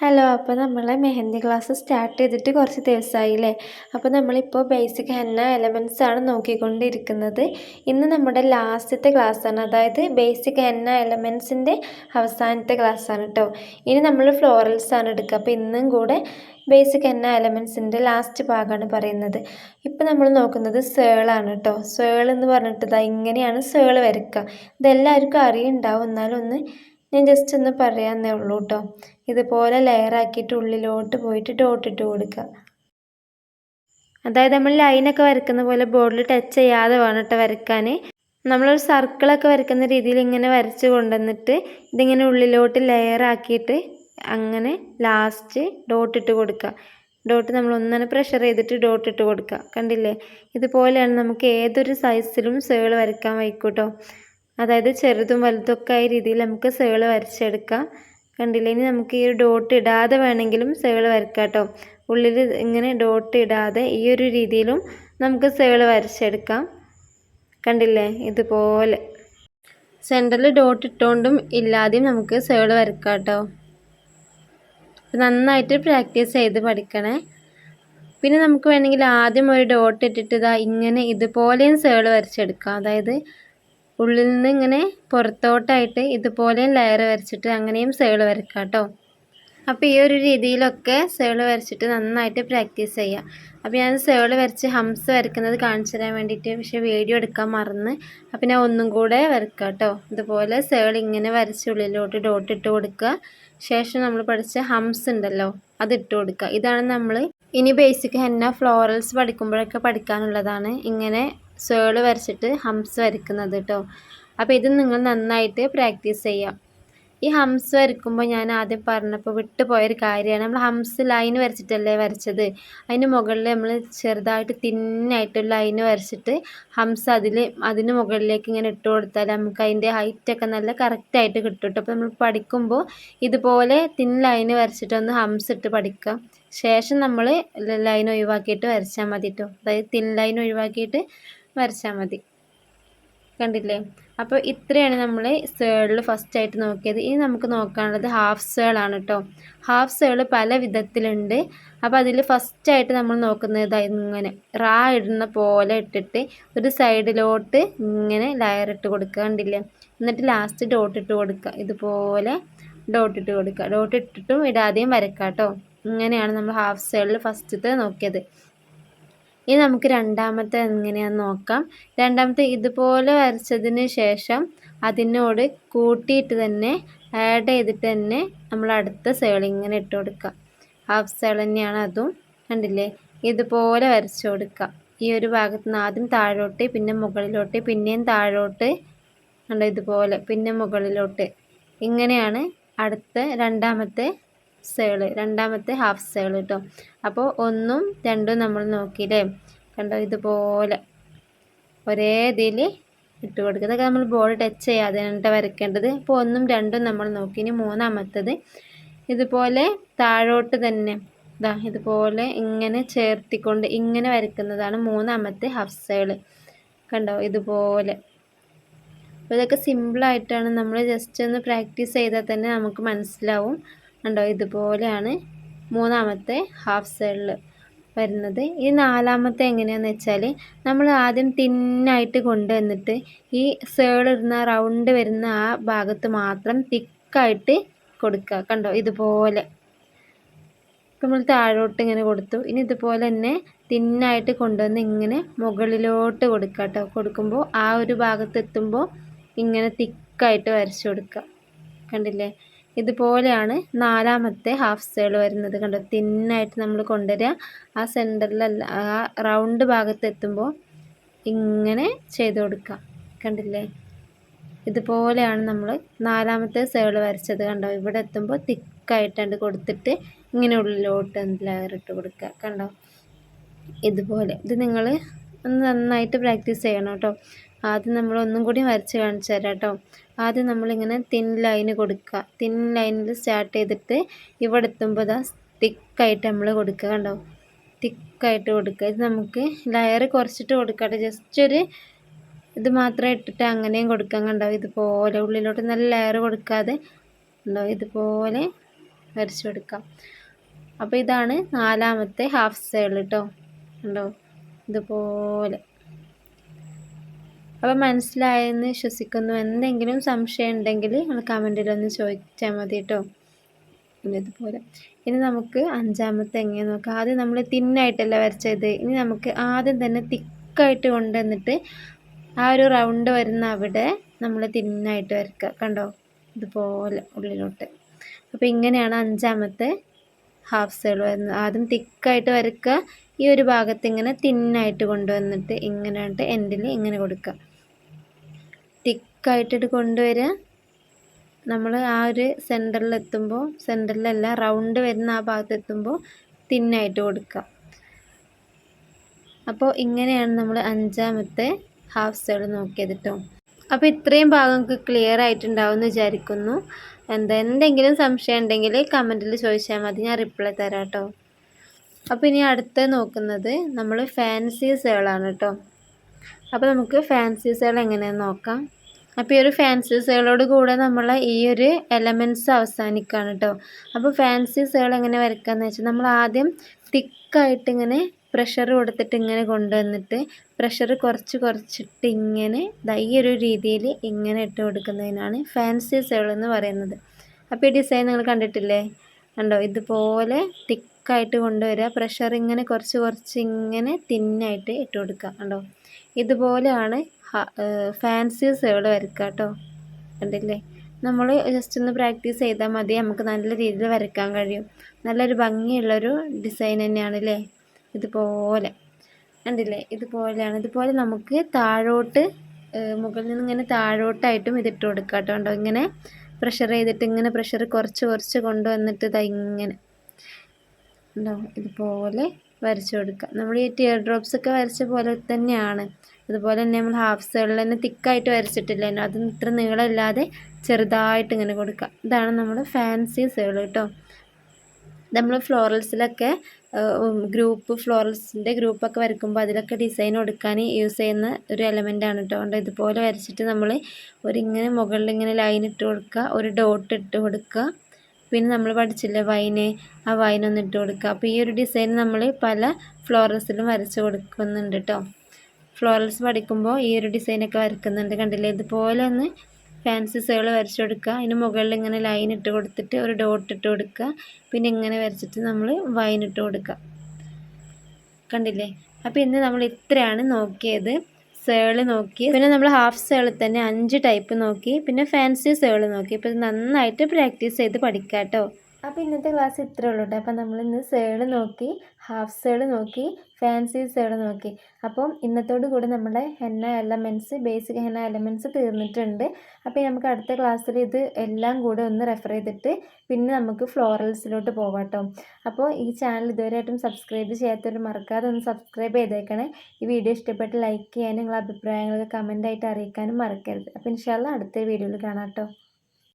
Hello, അപ്പോൾ നമ്മൾ mehndi class start ചെയ്തിട്ട് കുറച്ച് ദിവസമായില്ലേ. അപ്പോൾ നമ്മളിപ്പോൾ ബേസിക് ഹെന്ന എലമെൻറ്റ്സ് ആണ് നോക്കിക്കൊണ്ടിരിക്കുന്നത്. ഇന്ന് നമ്മുടെ ലാസ്റ്റത്തെ ക്ലാസ്സാണ്, അതായത് ബേസിക് ഹെന്ന എലമെൻറ്റ്സിൻ്റെ അവസാനത്തെ ക്ലാസ്സാണ് കേട്ടോ. ഇനി നമ്മൾ ഫ്ലോറൽസ് ആണ് എടുക്കുക. അപ്പോൾ ഇന്നും കൂടെ ബേസിക് ഹെന്ന എലമെൻറ്റ്സിൻ്റെ ലാസ്റ്റ് ഭാഗമാണ് പറയുന്നത്. ഇപ്പോൾ നമ്മൾ നോക്കുന്നത് സേളാണ് കേട്ടോ. സേൾ എന്ന് പറഞ്ഞിട്ട് ഇങ്ങനെയാണ് സേൾ വരയ്ക്കുക. ഇതെല്ലാവർക്കും അറിയുണ്ടാവും, എന്നാലും ഒന്ന് ഞാൻ ജസ്റ്റ് ഒന്ന് പറയാമെന്നേ ഉള്ളൂ കേട്ടോ. ഇതുപോലെ ലെയറാക്കിയിട്ട് ഉള്ളിലോട്ട് പോയിട്ട് ഡോട്ട് ഇട്ട് കൊടുക്കുക. അതായത് നമ്മൾ ലൈനൊക്കെ വരയ്ക്കുന്ന പോലെ ബോർഡിൽ ടച്ച് ചെയ്യാതെ വേണം കേട്ടോ വരയ്ക്കാൻ. നമ്മളൊരു സർക്കിളൊക്കെ വരയ്ക്കുന്ന രീതിയിൽ ഇങ്ങനെ വരച്ച് കൊണ്ടുവന്നിട്ട് ഇതിങ്ങനെ ഉള്ളിലോട്ട് ലെയറാക്കിയിട്ട് അങ്ങനെ ലാസ്റ്റ് ഡോട്ട് ഇട്ട് കൊടുക്കുക. ഡോട്ട് നമ്മൾ ഒന്നിനെ പ്രഷർ ചെയ്തിട്ട് ഡോട്ട് ഇട്ട് കൊടുക്കുക. കണ്ടില്ലേ, ഇതുപോലെയാണ് നമുക്ക് ഏതൊരു സൈസിലും സേൾ വരയ്ക്കാൻ വയ്ക്കൂട്ടോ. അതായത് ചെറുതും വലുതൊക്കെ ആയ രീതിയിൽ നമുക്ക് സേൾ വരച്ചെടുക്കാം. കണ്ടില്ലേ, ഇനി നമുക്ക് ഈ ഡോട്ട് ഇടാതെ വേണമെങ്കിലും സേൾ വരയ്ക്കാം കേട്ടോ. ഉള്ളിൽ ഇങ്ങനെ ഡോട്ട് ഇടാതെ ഈ ഒരു രീതിയിലും നമുക്ക് സേൾ വരച്ചെടുക്കാം. കണ്ടില്ലേ, ഇതുപോലെ സെൻറ്ററിൽ ഡോട്ട് ഇട്ടുകൊണ്ടും ഇല്ലാതെയും നമുക്ക് സേൾ വരയ്ക്കാം കേട്ടോ. നന്നായിട്ട് പ്രാക്ടീസ് ചെയ്ത് പഠിക്കണേ. പിന്നെ നമുക്ക് വേണമെങ്കിൽ ആദ്യം ഒരു ഡോട്ട് ഇട്ടിട്ട് ഇങ്ങനെ ഇതുപോലെയും സേൾ വരച്ചെടുക്കാം. അതായത് ഉള്ളിൽ നിന്ന് ഇങ്ങനെ പുറത്തോട്ടായിട്ട് ഇതുപോലെയും ലെയർ വരച്ചിട്ട് അങ്ങനെയും സേൾ വരയ്ക്കാം കേട്ടോ. അപ്പോൾ ഈ ഒരു രീതിയിലൊക്കെ സേൾ വരച്ചിട്ട് നന്നായിട്ട് പ്രാക്ടീസ് ചെയ്യാം. അപ്പോൾ ഞാൻ സേൾ വരച്ച് ഹംസ് വരയ്ക്കുന്നത് കാണിച്ചു തരാൻ വേണ്ടിയിട്ട് പക്ഷേ വീഡിയോ എടുക്കാൻ മറന്ന്. അപ്പോൾ ഞാൻ ഒന്നും കൂടെ വരയ്ക്കാം കേട്ടോ. ഇതുപോലെ സേൾ ഇങ്ങനെ വരച്ച് ഉള്ളിലോട്ട് ഡോട്ട് ഇട്ട് കൊടുക്കുക. ശേഷം നമ്മൾ പഠിച്ച ഹംസ് ഉണ്ടല്ലോ, അതിട്ട് കൊടുക്കുക. ഇതാണ് നമ്മൾ ഇനി ബേസിക് ഹെന്ന ഫ്ലോറൽസ് പഠിക്കുമ്പോഴൊക്കെ പഠിക്കാനുള്ളതാണ്, ഇങ്ങനെ സേൾ വരച്ചിട്ട് ഹംസ് വരയ്ക്കുന്നത് കേട്ടോ. അപ്പോൾ ഇത് നിങ്ങൾ നന്നായിട്ട് പ്രാക്ടീസ് ചെയ്യാം. ഈ ഹംസ് വരയ്ക്കുമ്പോൾ ഞാൻ ആദ്യം പറഞ്ഞപ്പോൾ വിട്ടുപോയൊരു കാര്യമാണ്, നമ്മൾ ഹംസ് ലൈൻ വരച്ചിട്ടല്ലേ വരച്ചത്. അതിന് മുകളിൽ നമ്മൾ ചെറുതായിട്ട് തിന്നായിട്ട് ലൈൻ വരച്ചിട്ട് ഹംസ് അതിന് മുകളിലേക്ക് ഇങ്ങനെ ഇട്ട് കൊടുത്താൽ നമുക്ക് അതിൻ്റെ ഹൈറ്റൊക്കെ നല്ല കറക്റ്റായിട്ട് കിട്ടും കേട്ടോ. അപ്പോൾ നമ്മൾ പഠിക്കുമ്പോൾ ഇതുപോലെ തിൻ ലൈൻ വരച്ചിട്ടൊന്ന് ഹംസ് ഇട്ട് പഠിക്കാം. ശേഷം നമ്മൾ ലൈൻ ഒഴിവാക്കിയിട്ട് വരച്ചാൽ മതി കേട്ടോ. അതായത് തിൻ ലൈൻ ഒഴിവാക്കിയിട്ട് വരച്ചാൽ മതി. കണ്ടില്ലേ, അപ്പോൾ ഇത്രയാണ് നമ്മൾ സേളിൽ ഫസ്റ്റായിട്ട് നോക്കിയത്. ഇനി നമുക്ക് നോക്കാനുള്ളത് ഹാഫ് സേളാണ് കേട്ടോ. ഹാഫ് സേള് പല വിധത്തിലുണ്ട്. അപ്പോൾ അതിൽ ഫസ്റ്റായിട്ട് നമ്മൾ നോക്കുന്നത് ഇങ്ങനെ റാ ഇടുന്ന പോലെ ഇട്ടിട്ട് ഒരു സൈഡിലോട്ട് ഇങ്ങനെ ലെയർ ഇട്ട് കൊടുക്കുക. കണ്ടില്ലേ, എന്നിട്ട് ലാസ്റ്റ് ഡോട്ട് ഇട്ട് കൊടുക്കുക. ഇതുപോലെ ഡോട്ട് ഇട്ട് കൊടുക്കുക. ഡോട്ട് ഇട്ടിട്ടും ഇടാതെയും വരയ്ക്കാം കേട്ടോ. ഇങ്ങനെയാണ് നമ്മൾ ഹാഫ് സേളിൽ ഫസ്റ്റത്തെ നോക്കിയത്. ഇനി നമുക്ക് രണ്ടാമത്തെ എങ്ങനെയാണെന്ന് നോക്കാം. രണ്ടാമത്തെ ഇതുപോലെ വരച്ചതിന് ശേഷം അതിനോട് കൂട്ടിയിട്ട് തന്നെ ആഡ് ചെയ്തിട്ട് തന്നെ നമ്മൾ അടുത്ത സേൾ ഇങ്ങനെ ഇട്ട് കൊടുക്കുക. ഹാഫ് സേൾ തന്നെയാണ് അതും. കണ്ടില്ലേ, ഇതുപോലെ വരച്ചു കൊടുക്കുക. ഈ ഒരു ഭാഗത്ത് നിന്ന് ആദ്യം താഴോട്ട്, പിന്നെ മുകളിലോട്ട്, പിന്നെയും താഴോട്ട്, കണ്ടോ ഇതുപോലെ, പിന്നെ മുകളിലോട്ട്. ഇങ്ങനെയാണ് അടുത്ത രണ്ടാമത്തെ സേള്, രണ്ടാമത്തെ ഹാഫ് സേൾ കേട്ടോ. അപ്പോൾ ഒന്നും രണ്ടും നമ്മൾ നോക്കിയില്ലേ, കണ്ടോ ഇതുപോലെ ഒരേ ഇതിൽ ഇട്ട് കൊടുക്കുക. ഇതൊക്കെ നമ്മൾ ബോർഡ് ടച്ച് ചെയ്യാതെയാണ് വരയ്ക്കേണ്ടത്. അപ്പോൾ ഒന്നും രണ്ടും നമ്മൾ നോക്കി. ഇനി മൂന്നാമത്തത് ഇതുപോലെ താഴോട്ട് തന്നെ ഇതുപോലെ ഇങ്ങനെ ചേർത്തിക്കൊണ്ട് ഇങ്ങനെ വരയ്ക്കുന്നതാണ് മൂന്നാമത്തെ ഹാഫ് സേള്. കണ്ടോ ഇതുപോലെ. അപ്പോൾ ഇതൊക്കെ സിമ്പിളായിട്ടാണ്, നമ്മൾ ജസ്റ്റ് ഒന്ന് പ്രാക്ടീസ് ചെയ്താൽ തന്നെ നമുക്ക് മനസ്സിലാവും. കണ്ടോ ഇതുപോലെയാണ് മൂന്നാമത്തെ ഹാഫ് സേളിൽ വരുന്നത്. ഈ നാലാമത്തെ എങ്ങനെയാണെന്ന് വെച്ചാൽ നമ്മൾ ആദ്യം തിന്നായിട്ട് കൊണ്ടുവന്നിട്ട് ഈ സേൾ ഇടുന്ന റൗണ്ട് വരുന്ന ആ ഭാഗത്ത് മാത്രം തിക്കായിട്ട് കൊടുക്കുക. കണ്ടോ ഇതുപോലെ. നമ്മൾ താഴോട്ട് ഇങ്ങനെ കൊടുത്തു. ഇനി ഇതുപോലെ തന്നെ തിന്നായിട്ട് കൊണ്ടുവന്ന് ഇങ്ങനെ മുകളിലോട്ട് കൊടുക്കുക കേട്ടോ. കൊടുക്കുമ്പോൾ ആ ഒരു ഭാഗത്ത് എത്തുമ്പോൾ ഇങ്ങനെ തിക്കായിട്ട് വരച്ചു കൊടുക്കുക. കണ്ടില്ലേ, ഇതുപോലെയാണ് നാലാമത്തെ ഹാഫ് സേൾ വരുന്നത്. കണ്ടോ, തിന്നായിട്ട് നമ്മൾ കൊണ്ടുവരിക. ആ സെൻറ്ററിലല്ല, ആ റൗണ്ട് ഭാഗത്ത് എത്തുമ്പോൾ ഇങ്ങനെ ചെയ്ത് കൊടുക്കുക. കണ്ടില്ലേ, ഇതുപോലെയാണ് നമ്മൾ നാലാമത്തെ സേൾ വരച്ചത്. കണ്ടോ, ഇവിടെ എത്തുമ്പോൾ തിക്കായിട്ടാണ്ട് കൊടുത്തിട്ട് ഇങ്ങനെ ഉള്ളിലോട്ട് ലെയർ ഇട്ട് കൊടുക്കുക. കണ്ടോ ഇതുപോലെ. ഇത് നിങ്ങൾ ഒന്ന് നന്നായിട്ട് പ്രാക്ടീസ് ചെയ്യണം കേട്ടോ. ആദ്യം നമ്മൾ ഒന്നും കൂടി വരച്ച് കാണിച്ചു തരാം കേട്ടോ. ആദ്യം നമ്മളിങ്ങനെ തിൻ ലൈന് കൊടുക്കുക. തിൻ ലൈനിൽ സ്റ്റാർട്ട് ചെയ്തിട്ട് ഇവിടെ എത്തുമ്പോൾ തിക്കായിട്ട് നമ്മൾ കൊടുക്കുക. കണ്ടോ, തിക്കായിട്ട് കൊടുക്കുക. ഇത് നമുക്ക് ലെയർ കുറച്ചിട്ട് കൊടുക്കട്ടെ. ജസ്റ്റ് ഒരു ഇത് മാത്രം ഇട്ടിട്ട് അങ്ങനെയും കൊടുക്കാം. കണ്ടോ ഇതുപോലെ ഉള്ളിലോട്ട് നല്ല ലെയർ കൊടുക്കാതെ, കണ്ടോ ഇതുപോലെ വരച്ചു കൊടുക്കാം. അപ്പോൾ ഇതാണ് 4ാമത്തെ ഹാഫ് സേൾ കേട്ടോ. ഉണ്ടോ ഇതുപോലെ. അപ്പോൾ മനസ്സിലായെന്ന് വിശ്വസിക്കുന്നു. എന്തെങ്കിലും സംശയം ഉണ്ടെങ്കിൽ നമ്മൾ കമൻറ്റിലൊന്ന് ചോദിച്ചാൽ മതി കേട്ടോ. ഇതുപോലെ. ഇനി നമുക്ക് 5ാമത്തെ എങ്ങനെ നോക്കാം. ആദ്യം നമ്മൾ തിന്നായിട്ടല്ല വരച്ചത്. ഇനി നമുക്ക് ആദ്യം തന്നെ തിക്കായിട്ട് കൊണ്ടുവന്നിട്ട് ആ ഒരു റൗണ്ട് വരുന്ന അവിടെ നമ്മൾ തിന്നായിട്ട് വരയ്ക്കുക. കണ്ടോ ഇതുപോലെ ഉള്ളിലോട്ട്. അപ്പോൾ ഇങ്ങനെയാണ് 5ാമത്തെ ഹാഫ് സേൾ വരുന്നത്. ആദ്യം തിക്കായിട്ട് വരയ്ക്കുക. ഈ ഒരു ഭാഗത്ത് ഇങ്ങനെ തിന്നായിട്ട് കൊണ്ടുവന്നിട്ട് ഇങ്ങനെ എൻഡിൽ ഇങ്ങനെ കൊടുക്കുക. തിക്കായിട്ടിട്ട് കൊണ്ടുവരിക. നമ്മൾ ആ ഒരു സെൻറ്ററിലെത്തുമ്പോൾ, സെൻറ്ററിലല്ല റൗണ്ട് വരുന്ന ആ ഭാഗത്തെത്തുമ്പോൾ തിന്നായിട്ട് കൊടുക്കുക. അപ്പോൾ ഇങ്ങനെയാണ് നമ്മൾ 5ാമത്തെ ഹാഫ് സേൾ നോക്കിയത് കേട്ടോ. അപ്പോൾ ഇത്രയും ഭാഗം നമുക്ക് ക്ലിയർ ആയിട്ടുണ്ടാവും എന്ന് വിചാരിക്കുന്നു. എന്തെങ്കിലും സംശയം ഉണ്ടെങ്കിൽ കമൻറ്റിൽ ചോദിച്ചാൽ മതി, ഞാൻ റിപ്ലൈ തരാം കേട്ടോ. അപ്പോൾ ഇനി അടുത്ത് നോക്കുന്നത് നമ്മൾ ഫാൻസി സേളാണ് കേട്ടോ. അപ്പോൾ നമുക്ക് ഫാൻസി സേൾ എങ്ങനെയാണെന്ന് നോക്കാം. അപ്പോൾ ഈ ഒരു ഫാൻസി സേളോട് കൂടെ നമ്മൾ ഈ ഒരു എലമെൻറ്റ്സ് അവസാനിക്കുകയാണ് കേട്ടോ. അപ്പോൾ ഫാൻസി സേൾ എങ്ങനെ വരയ്ക്കാമെന്ന് വെച്ചാൽ നമ്മൾ ആദ്യം തിക്കായിട്ട് ഇങ്ങനെ പ്രഷർ കൊടുത്തിട്ട് ഇങ്ങനെ കൊണ്ടുവന്നിട്ട് പ്രഷർ കുറച്ചിട്ട് ഇങ്ങനെ ഈ ഒരു രീതിയിൽ ഇങ്ങനെ ഇട്ട് കൊടുക്കുന്നതിനാണ് ഫാൻസി സേൾ എന്ന് പറയുന്നത്. അപ്പോൾ ഈ ഡിസൈൻ നിങ്ങൾ കണ്ടിട്ടില്ലേ? കണ്ടോ ഇതുപോലെ തിക്കായിട്ട് കൊണ്ടുവരിക. പ്രഷർ ഇങ്ങനെ കുറച്ച് ഇങ്ങനെ തിന്നായിട്ട് ഇട്ട് കൊടുക്കുക. കണ്ടോ ഇതുപോലെയാണ് ഫാൻസി സേൾ വരയ്ക്കുക കേട്ടോ. കണ്ടില്ലേ? നമ്മൾ ജസ്റ്റ് ഒന്ന് പ്രാക്ടീസ് ചെയ്താൽ മതി, നമുക്ക് നല്ല രീതിയിൽ വരയ്ക്കാൻ കഴിയും. നല്ലൊരു ഭംഗിയുള്ളൊരു ഡിസൈൻ തന്നെയാണ് അല്ലേ? ഇതുപോലെ കണ്ടില്ലേ? ഇതുപോലെയാണ്. ഇതുപോലെ നമുക്ക് താഴോട്ട് മുകളിൽ നിന്ന് ഇങ്ങനെ താഴോട്ടായിട്ടും ഇതിട്ട് കൊടുക്കുക കേട്ടോ. കണ്ടോ ഇങ്ങനെ പ്രഷർ ചെയ്തിട്ട് ഇങ്ങനെ പ്രഷർ കുറച്ച് കൊണ്ടുവന്നിട്ട് ഇങ്ങനെ ഉണ്ടോ ഇതുപോലെ വരച്ചു കൊടുക്കുക. നമ്മൾ ഈ ടിയർ ഡ്രോപ്സ് ഒക്കെ വരച്ച പോലെ തന്നെയാണ്. അതുപോലെ തന്നെ നമ്മൾ ഹാഫ് സേളിൽ തന്നെ തിക്കായിട്ട് വരച്ചിട്ടില്ല, അത് ഇത്ര നീളമില്ലാതെ ചെറുതായിട്ട് ഇങ്ങനെ കൊടുക്കുക. ഇതാണ് നമ്മൾ ഫാൻസി സേൾ കേട്ടോ. നമ്മൾ ഫ്ലോറൽസിലൊക്കെ ഫ്ലോറൽസിൻ്റെ ഗ്രൂപ്പൊക്കെ വരയ്ക്കുമ്പോൾ അതിലൊക്കെ ഡിസൈൻ കൊടുക്കാൻ യൂസ് ചെയ്യുന്ന ഒരു എലമെൻ്റാണ് കേട്ടോ. അതുകൊണ്ട് ഇതുപോലെ വരച്ചിട്ട് നമ്മൾ ഇങ്ങനെ മുകളിൽ ഇങ്ങനെ ലൈൻ ഇട്ട് കൊടുക്കുക, ഒരു ഡോട്ട് ഇട്ട് കൊടുക്കുക. പിന്നെ നമ്മൾ പഠിച്ചില്ലേ വൈന്, ആ വൈനൊന്ന് ഇട്ട് കൊടുക്കുക. അപ്പോൾ ഈ ഒരു ഡിസൈൻ നമ്മൾ പല ഫ്ലോറൽസിലും വരച്ച് കൊടുക്കുന്നുണ്ട് കേട്ടോ. ഫ്ലോറൽസ് പഠിക്കുമ്പോൾ ഈ ഒരു ഡിസൈനൊക്കെ വരയ്ക്കുന്നുണ്ട്. കണ്ടില്ലേ? ഇതുപോലെ ഒന്ന് ഫാൻസി സേൾ വരച്ച് കൊടുക്കുക. അതിന് മുകളിൽ ഇങ്ങനെ ലൈൻ ഇട്ട് കൊടുത്തിട്ട് ഒരു ഡോട്ട് ഇട്ട് കൊടുക്കുക. പിന്നെ ഇങ്ങനെ വരച്ചിട്ട് നമ്മൾ വൈൻ ഇട്ട് കൊടുക്കുക. കണ്ടില്ലേ? അപ്പോൾ ഇന്ന് നമ്മൾ ഇത്രയാണ് നോക്കിയത്. സേൾ നോക്കി, പിന്നെ നമ്മൾ ഹാഫ് സേളിൽ തന്നെ 5 ടൈപ്പ് നോക്കി, പിന്നെ ഫാൻസി സേൾ നോക്കി. ഇപ്പോൾ നന്നായിട്ട് പ്രാക്ടീസ് ചെയ്ത് പഠിക്കാം കേട്ടോ. അപ്പോൾ ഇന്നത്തെ ക്ലാസ് ഇത്രേ ഉള്ളൂ കേട്ടോ. അപ്പോൾ നമ്മളിന്ന് സേൾ നോക്കി, ഹാഫ് സേൾ നോക്കി, ഫാൻസി സേൾ നോക്കി. അപ്പം ഇന്നത്തോടു കൂടി നമ്മുടെ ബേസിക് ഹെന്ന എലമെൻറ്റ്സ് തീർന്നിട്ടുണ്ട്. അപ്പോൾ നമുക്ക് അടുത്ത ക്ലാസ്സിൽ ഇത് എല്ലാം കൂടെ ഒന്ന് റെഫർ ചെയ്തിട്ട് പിന്നെ നമുക്ക് ഫ്ലോറൽസിലോട്ട് പോകാം കേട്ടോ. അപ്പോൾ ഈ ചാനൽ ഇതുവരെയായിട്ടും സബ്സ്ക്രൈബ് ചെയ്യാത്തവർ മറക്കാതെ ഒന്ന് സബ്സ്ക്രൈബ് ചെയ്തേക്കണേ. ഈ വീഡിയോ ഇഷ്ടപ്പെട്ട് ലൈക്ക് ചെയ്യാനും നിങ്ങളുടെ അഭിപ്രായങ്ങളൊക്കെ കമൻ്റായിട്ട് അറിയിക്കാനും മറക്കരുത്. അപ്പോൾ ഇൻഷാ അല്ലാഹ് അടുത്ത വീഡിയോയിൽ കാണാം കേട്ടോ.